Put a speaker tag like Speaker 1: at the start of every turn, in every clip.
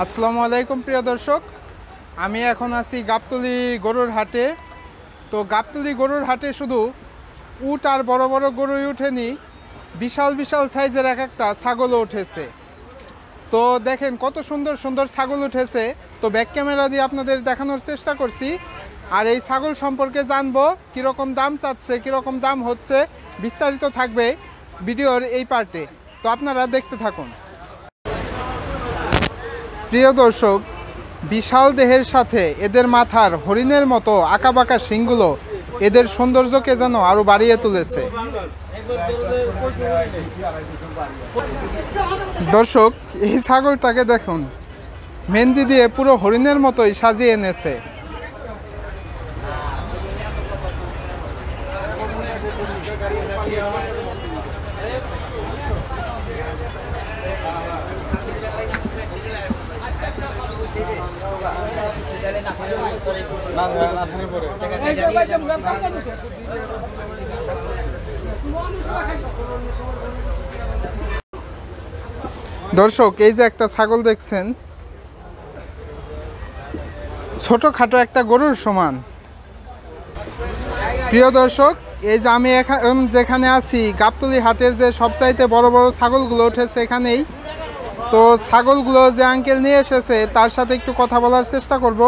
Speaker 1: আসসালামু আলাইকুম প্রিয় দর্শক, আমি এখন আছি গাবতলী গরুর হাটে। তো গাবতলী গরুর হাটে শুধু উট আর বড় বড় গরুই উঠেনি, বিশাল বিশাল সাইজের এক একটা ছাগলও উঠেছে। তো দেখেন কত সুন্দর সুন্দর ছাগল উঠেছে। তো ব্যাক ক্যামেরা দিয়ে আপনাদের দেখানোর চেষ্টা করছি। আর এই ছাগল সম্পর্কে জানবো, কীরকম দাম চাচ্ছে, কীরকম দাম হচ্ছে, বিস্তারিত থাকবে ভিডিওর এই পার্টে। তো আপনারা দেখতে থাকুন। প্রিয় দর্শক, বিশাল দেহের সাথে এদের মাথার হরিণের মতো আঁকাবাঁকা শিংগুলো এদের সৌন্দর্যকে যেন আরও বাড়িয়ে তুলেছে। দর্শক, এই ছাগলটাকে দেখুন, মেহেন্দি দিয়ে পুরো হরিণের মতোই সাজিয়ে এনেছে। দর্শক, এই যে একটা ছাগল দেখছেন, ছোটখাটো একটা গরুর সমান। প্রিয় দর্শক, এই যে আমি এখন যেখানে আছি, গাবতলী হাটের যে সবচাইতে বড় বড় ছাগলগুলো উঠেছে এখানেই। তো ছাগলগুলো যে আঙ্কেল নিয়ে এসেছে তার সাথে একটু কথা বলার চেষ্টা করব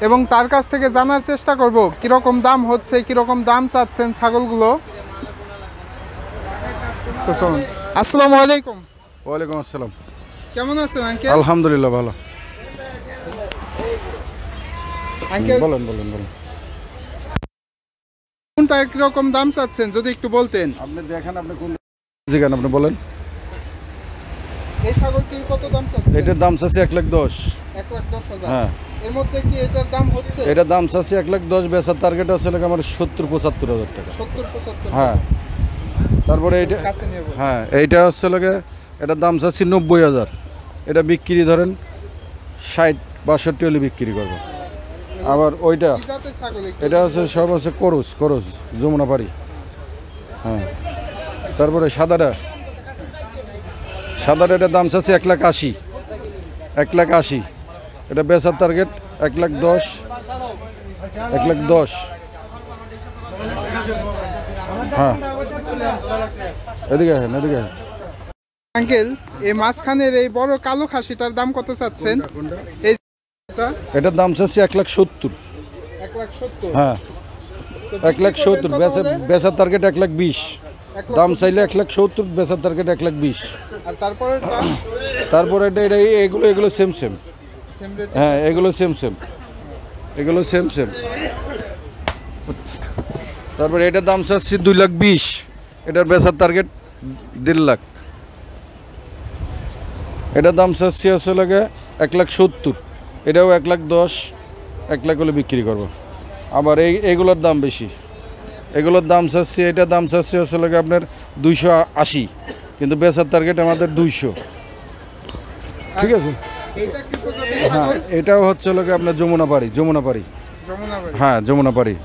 Speaker 1: এবং তার কাছ থেকে জানার চেষ্টা করব কীরকম দাম হচ্ছে, কীরকম দাম চাচ্ছেন ছাগলগুলো। তো চলুন। আসসালামু আলাইকুম।
Speaker 2: ওয়ালাইকুম আসসালাম।
Speaker 1: কেমন আছেন আঙ্কেল?
Speaker 2: আলহামদুলিল্লাহ ভালো।
Speaker 1: আঙ্কেল
Speaker 2: বলেন বলেন বলেন।
Speaker 1: কোনটা কিরকম দাম চাচ্ছেন যদি একটু বলতেন।
Speaker 2: আপনি দেখেন, আপনি কোন জিগান আপনি বলেন।
Speaker 1: এই ছাগলটির কত দাম চাচ্ছেন?
Speaker 2: এটার দাম চাচ্ছি 1,10,000।
Speaker 1: 1,10,000।
Speaker 2: হ্যাঁ।
Speaker 1: এর মধ্যে কি এটার দাম হচ্ছে?
Speaker 2: এটার দাম চাচ্ছি 1,10,000, বেচার টার্গেট আছে আমার 70-75 টাকা।
Speaker 1: 70-75।
Speaker 2: হ্যাঁ। তারপরে এইটা,
Speaker 1: কাছে নিয়ে বলুন।
Speaker 2: হ্যাঁ, এইটা হচ্ছে এটার দাম চাচ্ছি 90,000। এটা বিক্রি ধরেন 60-62 হলে বিক্রি করবো। আবার ওইটা,
Speaker 1: কি জাতের ছাগল?
Speaker 2: এটা হচ্ছে সব আছে করস যমুনা পাড়ি। হ্যাঁ। তারপরে সাদাটা এটার দাম চাচ্ছে 1,80,000। 1,80,000। এটা বেচার টার্গেট 1,10,000। 1,10,000। হ্যাঁ, এদিকে আসেন, এদিকে আসেন।
Speaker 1: আঙ্কেল, এই মাঝখানের এই বড় কালো খাসিটার দাম কত চাচ্ছেন?
Speaker 2: এটার দাম চাচ্ছি 1,70,000।
Speaker 1: 1,70,000।
Speaker 2: হ্যার 1,70,000। বেচার টার্গেট 1,20,000। দাম চাইলে 1,70,000, বেচার টার্গেট 1,20,000।
Speaker 1: আর
Speaker 2: তারপরে এগুলো সেম। হ্যাঁ, এগুলো সেম। তারপরে এটার দাম চাচ্ছি 2,20,000। এটার বেচার টার্গেট 1,50,000। এটার দাম চাচ্ছি আসলে 1,70,000। এটাও 1,10,000। 1,00,000 হলে বিক্রি করবো। আবার এইগুলোর দাম বেশি। এগুলোর দাম চাচ্ছি, এটার দাম চাচ্ছি আসলে আপনার 280, কিন্তু বেচার টার্গেট আমাদের 200। ঠিক আছে। হ্যাঁ, এটাও হচ্ছে আপনার যমুনা পাড়ি। হ্যাঁ, যমুনা পাড়ি।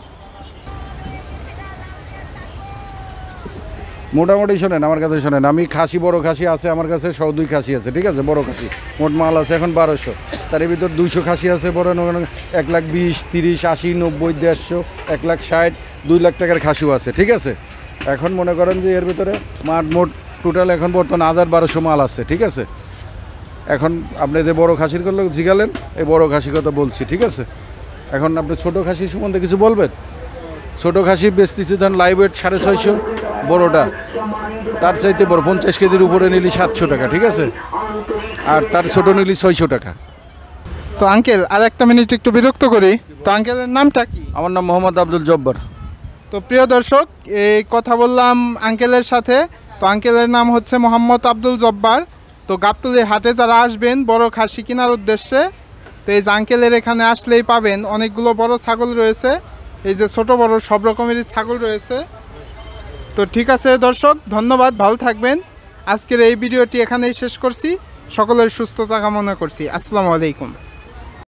Speaker 2: মোটামুটি শোনেন, আমার কাছে শোনেন, আমি খাসি, বড় খাসি আছে আমার কাছে, 102 খাসি আছে। ঠিক আছে, বড় খাসি মোট মাল আছে এখন 1200। তার ভিতর 200 খাসি আছে বড়, 1,20,000, 30, 80, 90, 150, 1,60,000, 2,00,000 টাকার খাসিও আছে। ঠিক আছে। এখন মনে করেন যে এর ভিতরে মোট টোটাল এখন বর্তমান 1,000-1,200 মাল আছে। ঠিক আছে। এখন আপনি যে বড় খাসির করলে জিগালেন, এই বড় খাসির কথা বলছি। ঠিক আছে। এখন আপনি ছোট খাসির সম্বন্ধে কিছু বলবেন। ছোট খাসি বেচতেছি ধরেন লাইভ ওয়েট 650, বড়টা তার চাইতে বড় 50 কেজির উপরে নিলি 700 টাকা। ঠিক আছে। আর তার ছোট নিলি 600 টাকা।
Speaker 1: তো আঙ্কেল, আর একটা মিনিট একটু বিরক্ত করি। তো আঙ্কেলের নামটা কি?
Speaker 2: আমার নাম মোহাম্মদ আব্দুল জব্বার।
Speaker 1: তো প্রিয় দর্শক, এই কথা বললাম আঙ্কেলের সাথে। তো আঙ্কেলের নাম হচ্ছে মোহাম্মদ আব্দুল জব্বার। তো গাবতলী হাটে যারা আসবেন বড় খাসি কেনার উদ্দেশ্যে, তো এই যে আঙ্কেলের এখানে আসলেই পাবেন অনেকগুলো বড় ছাগল রয়েছে। এই যে ছোট বড় সব রকমেরই ছাগল রয়েছে। তো ঠিক আছে দর্শক, ধন্যবাদ, ভালো থাকবেন। আজকের এই ভিডিওটি এখানেই শেষ করছি। সকলের সুস্থতা কামনা করছি। আসসালামু আলাইকুম।